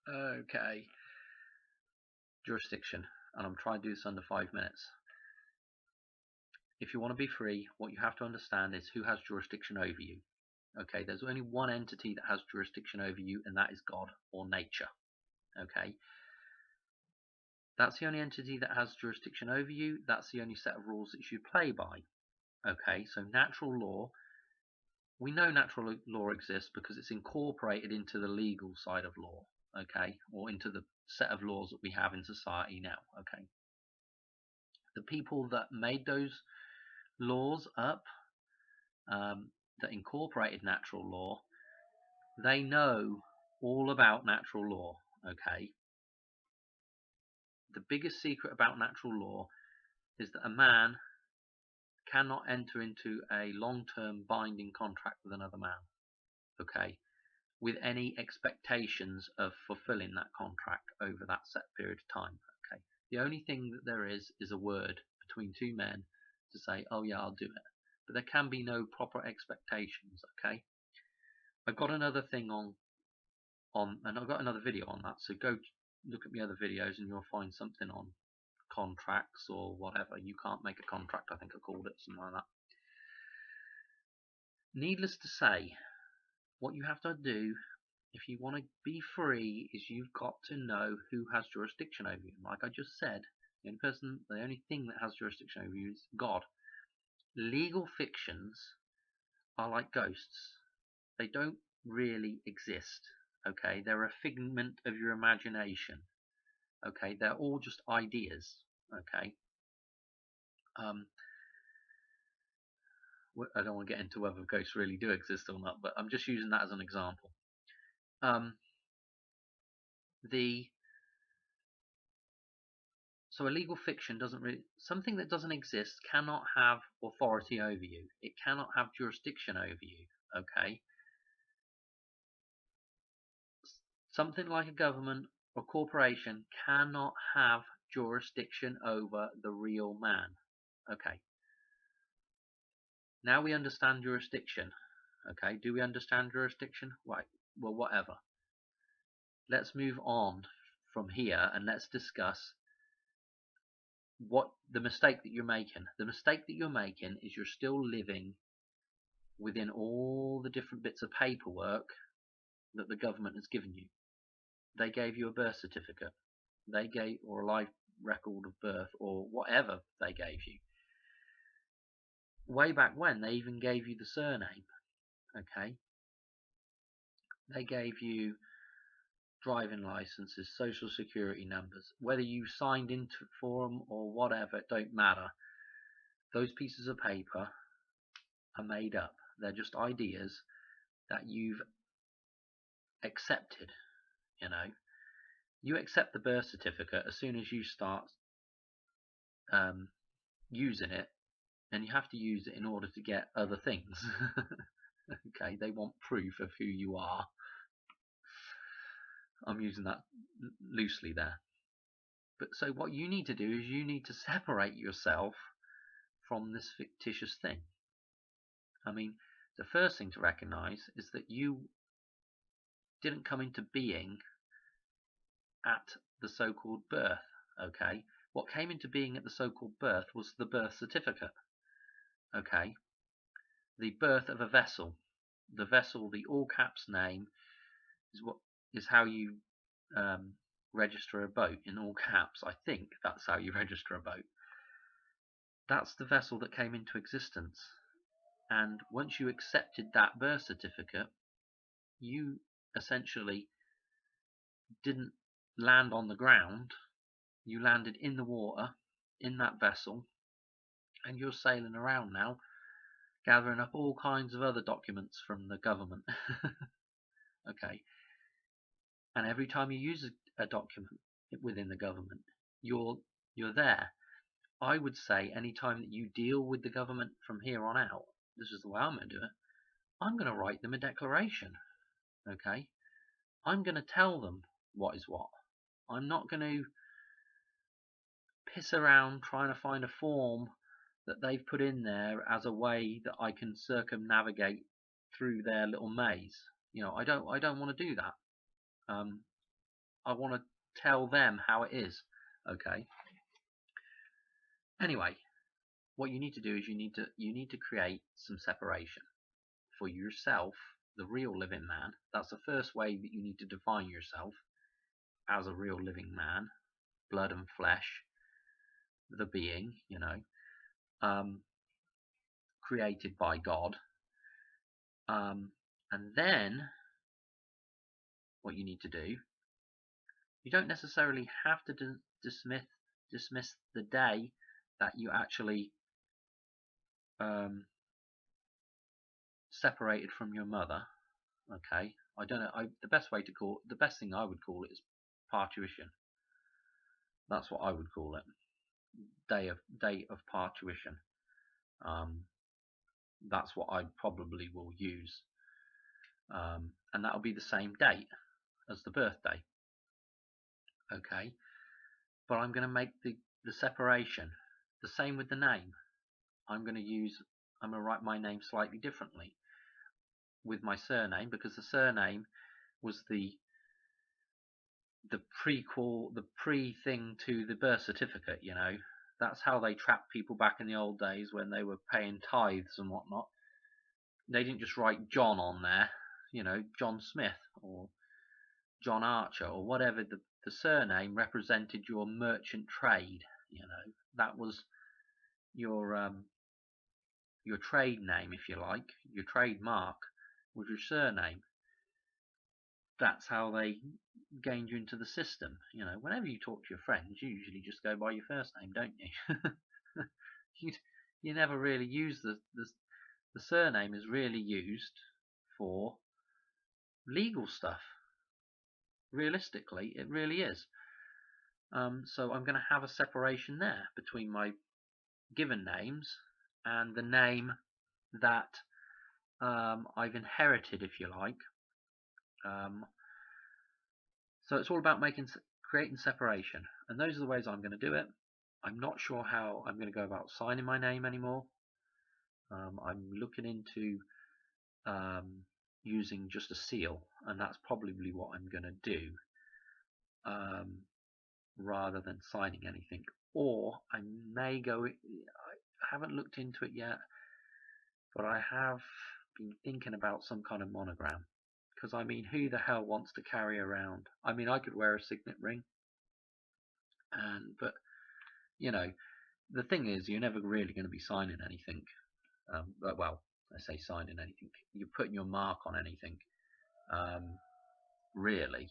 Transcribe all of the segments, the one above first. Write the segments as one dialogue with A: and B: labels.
A: Okay. Jurisdiction. And I'm trying to do this under 5 minutes. If you want to be free, what you have to understand is who has jurisdiction over you. Okay, there's only one entity that has jurisdiction over you, and that is God or nature. Okay, that's the only entity that has jurisdiction over you. That's the only set of rules that you play by. Okay, so natural law, we know natural law exists because it's incorporated into the legal side of law, okay, or into the set of laws that we have in society now. Okay, the people that made those laws up, that incorporated natural law, they know all about natural law. Okay, the biggest secret about natural law is that a man cannot enter into a long-term binding contract with another man, okay, with any expectations of fulfilling that contract over that set period of time. Okay, the only thing that there is a word between two men to say, oh yeah, I'll do it, but there can be no proper expectations. Okay, I've got another thing on and I've got another video on that, so go look at my other videos and you'll find something on contracts or whatever. You can't make a contract, I think I called it, something like that. Needless to say, what you have to do if you want to be free is you've got to know who has jurisdiction over you. Like I just said, the only thing that has jurisdiction over you is God. Legal fictions are like ghosts. They don't really exist. Okay, they're a figment of your imagination. Okay, they're all just ideas. Okay, I don't want to get into whether ghosts really do exist or not, but I'm just using that as an example. So a legal fiction doesn't really, something that doesn't exist cannot have authority over you. It cannot have jurisdiction over you. Okay, something like a government or corporation cannot have jurisdiction over the real man. Okay, now we understand jurisdiction. Okay, do we understand jurisdiction? Right, well, whatever. Let's move on from here and let's discuss what the mistake that you're making. The mistake that you're making is you're still living within all the different bits of paperwork that the government has given you. They gave you a birth certificate, or a life record of birth, or whatever they gave you. Way back when, they even gave you the surname. Okay, they gave you driving licenses, social security numbers. Whether you signed into for them or whatever, it don't matter. Those pieces of paper are made up. They're just ideas that you've accepted. You accept the birth certificate as soon as you start using it, and you have to use it in order to get other things. Okay, they want proof of who you are. I'm using that loosely there. But so what you need to do is you need to separate yourself from this fictitious thing. I mean, the first thing to recognize is that you didn't come into being at the so-called birth. Okay, what came into being at the so-called birth was the birth certificate. Okay, the birth of a vessel. The vessel, the all caps name, is how you register a boat, in all caps. I think that's how you register a boat. That's the vessel that came into existence. And once you accepted that birth certificate, you essentially didn't land on the ground. You landed in the water, in that vessel, and you're sailing around now, gathering up all kinds of other documents from the government. Okay, and every time you use a document within the government, you're there. I would say any time that you deal with the government from here on out, this is the way I'm going to do it. I'm going to write them a declaration. Okay, I'm going to tell them what is what. I'm not going to piss around trying to find a form that they've put in there as a way that I can circumnavigate through their little maze. I don't want to do that. I want to tell them how it is. Okay. Anyway, what you need to do is you need to create some separation for yourself, the real living man. That's the first way that you need to define yourself as a real living man, blood and flesh, the being, created by God. And then what you need to do, you don't necessarily have to dismiss the day that you actually separated from your mother. Okay, I don't know. The best thing I would call it is parturition. That's what I would call it. Day of parturition. That's what I probably will use, and that'll be the same date as the birthday. Okay, but I'm going to make the separation the same with the name. I'm going to write my name slightly differently with my surname, because the surname was the pre-thing to the birth certificate. That's how they trapped people back in the old days when they were paying tithes and whatnot. They didn't just write John on there, John Smith or John Archer or whatever. The surname represented your merchant trade. That was your trade name, if you like. Your trademark was your surname. That's how they gained you into the system. Whenever you talk to your friends, you usually just go by your first name, don't you? you never really use the surname is really used for legal stuff. Realistically, it really is. So I'm going to have a separation there between my given names and the name that I've inherited, if you like. So it's all about creating separation, and those are the ways I'm going to do it. I'm not sure how I'm going to go about signing my name anymore. I'm looking into using just a seal, and that's probably what I'm going to do, rather than signing anything. Or I may go, I haven't looked into it yet, but I have been thinking about some kind of monogram. Because, who the hell wants to carry around? I could wear a signet ring, but the thing is, you're never really going to be signing anything. Well, I say signing anything. You're putting your mark on anything. Really,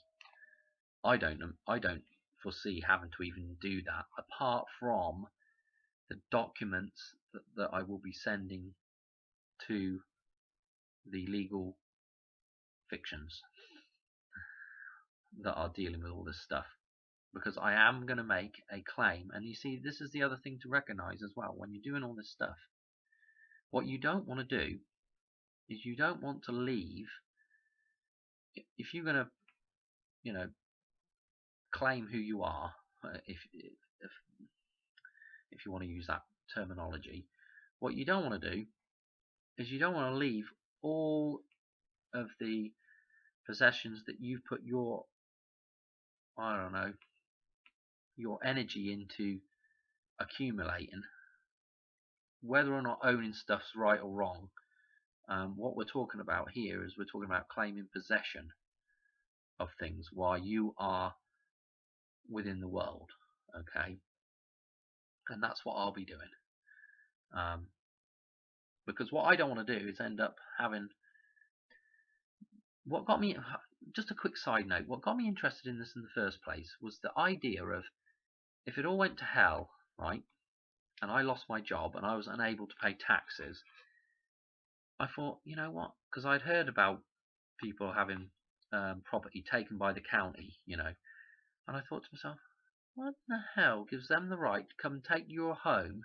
A: I don't foresee having to even do that, apart from the documents that I will be sending to the legal fictions that are dealing with all this stuff. Because I am going to make a claim, and you see, this is the other thing to recognize as well. When you're doing all this stuff, what you don't want to do is you don't want to leave. If you're going to, claim who you are, if you want to use that terminology, what you don't want to do is you don't want to leave all of the possessions that you've put your, your energy into accumulating, whether or not owning stuff's right or wrong. What we're talking about here is we're talking about claiming possession of things while you are within the world, okay? And that's what I'll be doing. Because what I don't want to do is end up having... What got me... Just a quick side note. What got me interested in this in the first place was the idea of, if it all went to hell, right, and I lost my job and I was unable to pay taxes, I thought, you know what? Because I'd heard about people having property taken by the county, and I thought to myself, what the hell gives them the right to come take your home,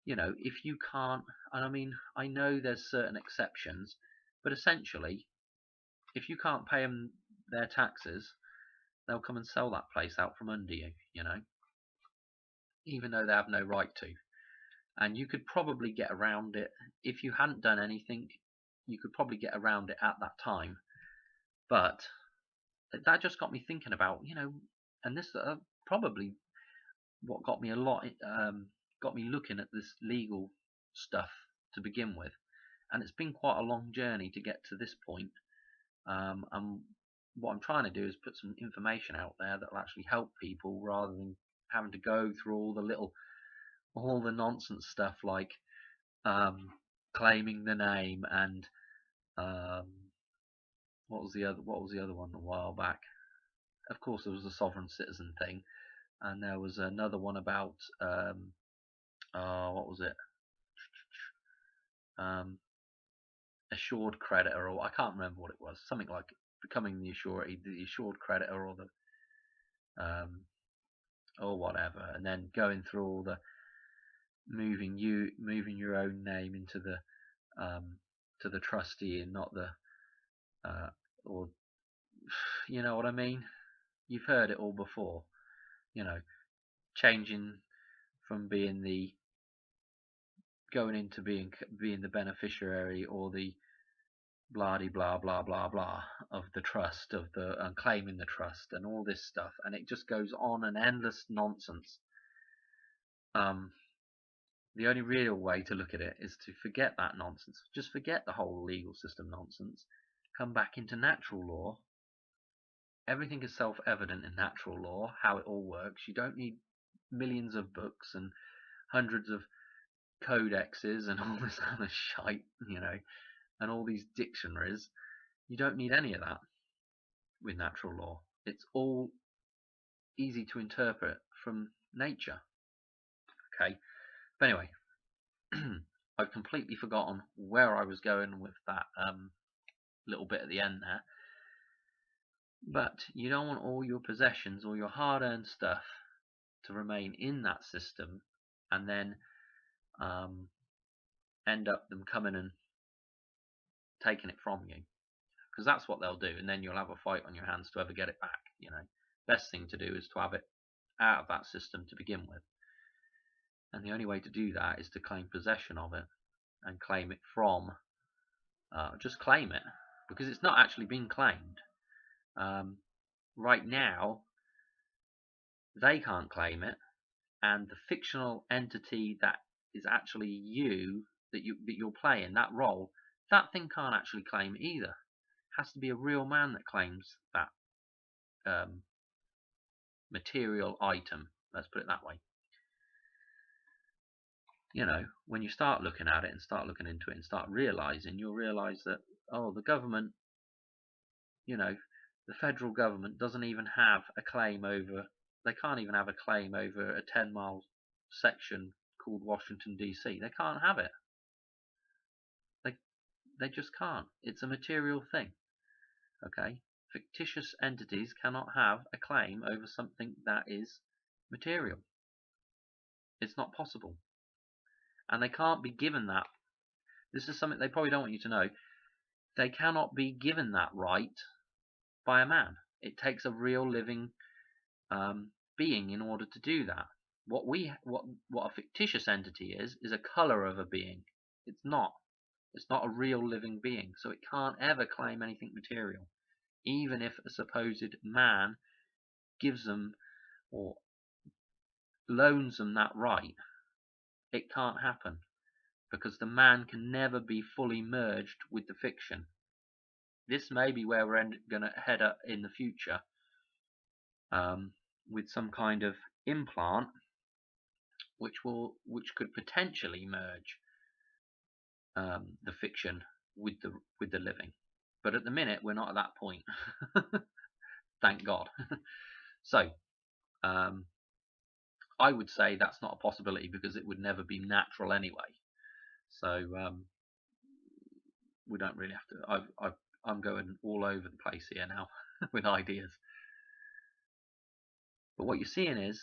A: if you can't... And I know there's certain exceptions, but essentially, if you can't pay them their taxes, they'll come and sell that place out from under you, even though they have no right to. And you could probably get around it if you hadn't done anything. You could probably get around it at that time, but that just got me thinking about, and this probably what got me got me looking at this legal stuff to begin with. And it's been quite a long journey to get to this point. And what I'm trying to do is put some information out there that will actually help people, rather than having to go through all the nonsense stuff like claiming the name and what was the other one a while back? Of course, there was the sovereign citizen thing, and there was another one about what was it? Assured creditor, or I can't remember what it was. Something like becoming the assured creditor, or the or whatever, and then going through all the moving your own name into the to the trustee and not the or you know what I mean. You've heard it all before. Changing from going into being the beneficiary, or the blah blah blah blah blah of the trust, and claiming the trust and all this stuff, and it just goes on an endless nonsense. The only real way to look at it is to forget that nonsense. Just forget the whole legal system nonsense. Come back into natural law. Everything is self-evident in natural law, how it all works. You don't need millions of books and hundreds of codexes and all this other shite, and all these dictionaries. You don't need any of that with natural law. It's all easy to interpret from nature. Okay, but anyway, I've completely forgotten where I was going with that little bit at the end there. But you don't want all your possessions or your hard-earned stuff to remain in that system, and then end up them coming and taking it from you, because that's what they'll do, and then you'll have a fight on your hands to ever get it back. Best thing to do is to have it out of that system to begin with, and the only way to do that is to claim possession of it, and claim it from just claim it, because it's not actually being claimed. Right now they can't claim it, and the fictional entity that is actually you, that you're playing that role, that thing can't actually claim it either. It has to be a real man that claims that material item, let's put it that way. When you start looking at it and start looking into it and start realizing, you'll realize that the government, the federal government doesn't even have a claim over, they can't even have a claim over a 10-mile section called Washington DC. They can't have it. They just can't. It's a material thing. Okay? Fictitious entities cannot have a claim over something that is material. It's not possible. And they can't be given that. This is something they probably don't want you to know. They cannot be given that right by a man. It takes a real living being in order to do that. What a fictitious entity is a color of a being. It's not a real living being, so it can't ever claim anything material. Even if a supposed man gives them or loans them that right, it can't happen, because the man can never be fully merged with the fiction. This may be where we're going to head up in the future, with some kind of implant which could potentially merge the fiction with the living. But at the minute, we're not at that point. Thank God. So I would say that's not a possibility, because it would never be natural anyway. So we don't really have to. I'm going all over the place here now with ideas. But what you're seeing is,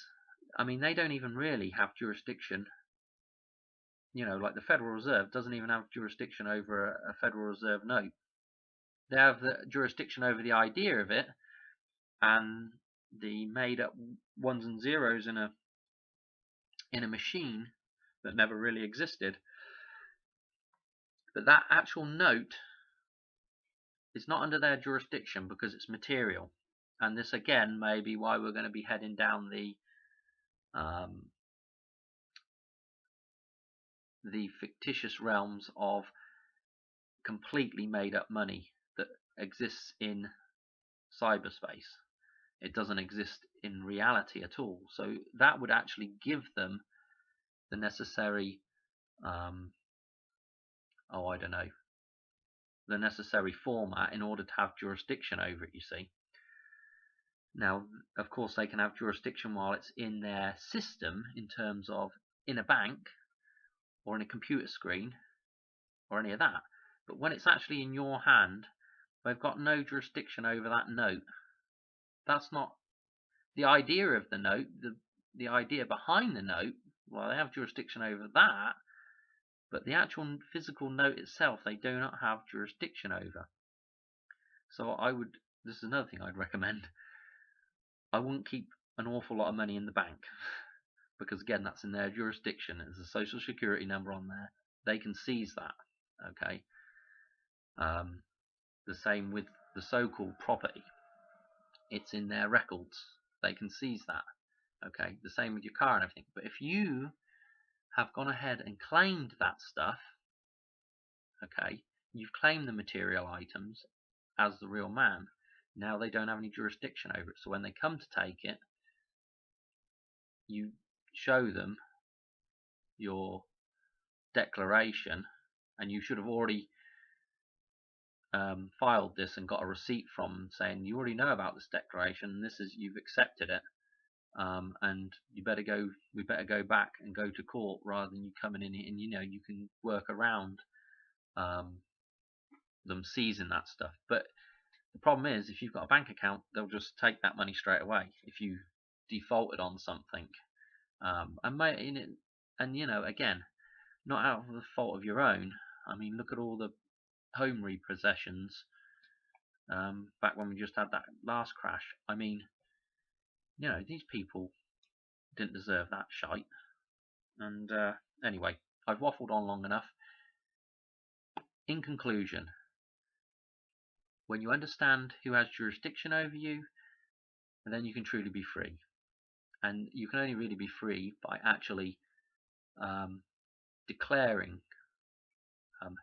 A: they don't even really have jurisdiction. Like the Federal Reserve doesn't even have jurisdiction over a Federal Reserve note. They have the jurisdiction over the idea of it, and the made-up ones and zeros in a machine that never really existed. But that actual note is not under their jurisdiction, because it's material. And this again may be why we're going to be heading down the fictitious realms of completely made up money that exists in cyberspace. It doesn't exist in reality at all. So that would actually give them the necessary, I don't know, the necessary format in order to have jurisdiction over it, you see. Now, of course, they can have jurisdiction while it's in their system in terms of in a bank or in a computer screen or any of that. But when it's actually in your hand, they've got no jurisdiction over that note. That's not the idea of the note. The idea behind the note, well, they have jurisdiction over that, but the actual physical note itself, they do not have jurisdiction over. So this is another thing I'd recommend. I wouldn't keep an awful lot of money in the bank because, again, that's in their jurisdiction. There's a social security number on there. They can seize that, okay? The same with the so-called property. It's in their records. They can seize that, okay? The same with your car and everything. But if you have gone ahead and claimed that stuff, okay, you've claimed the material items as the real man. Now they don't have any jurisdiction over it. So when they come to take it, you show them your declaration, and you should have already filed this and got a receipt from them saying you already know about this declaration. This is, you've accepted it, and we better go back and go to court rather than you coming in, and you can work around them seizing that stuff. But the problem is, if you've got a bank account, they'll just take that money straight away if you defaulted on something. Again, not out of the fault of your own. I mean, look at all the home repossessions back when we just had that last crash. I mean, these people didn't deserve that shite. And anyway, I've waffled on long enough. In conclusion, when you understand who has jurisdiction over you, then you can truly be free. And you can only really be free by actually declaring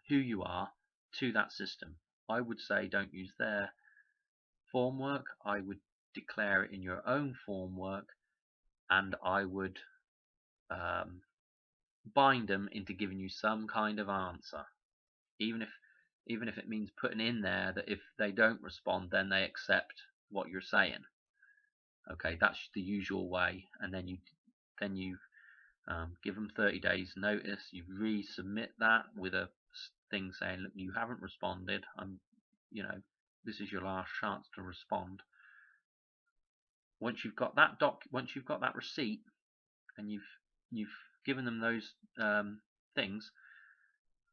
A: who you are to that system. I would say don't use their formwork. I would declare it in your own formwork, and I would bind them into giving you some kind of answer, even if it means putting in there that if they don't respond, then they accept what you're saying. Okay, that's the usual way, and then you give them 30 days notice. You resubmit that with a thing saying, look, you haven't responded. This is your last chance to respond. Once you've got that receipt, and you've given them those things,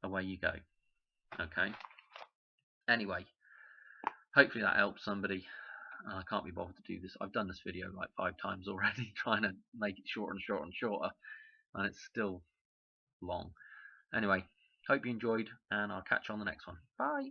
A: away you go. Okay. Anyway, hopefully that helps somebody. I can't be bothered to do this. I've done this video like 5 times already, trying to make it shorter and shorter and shorter, and it's still long. Anyway, hope you enjoyed, and I'll catch you on the next one. Bye.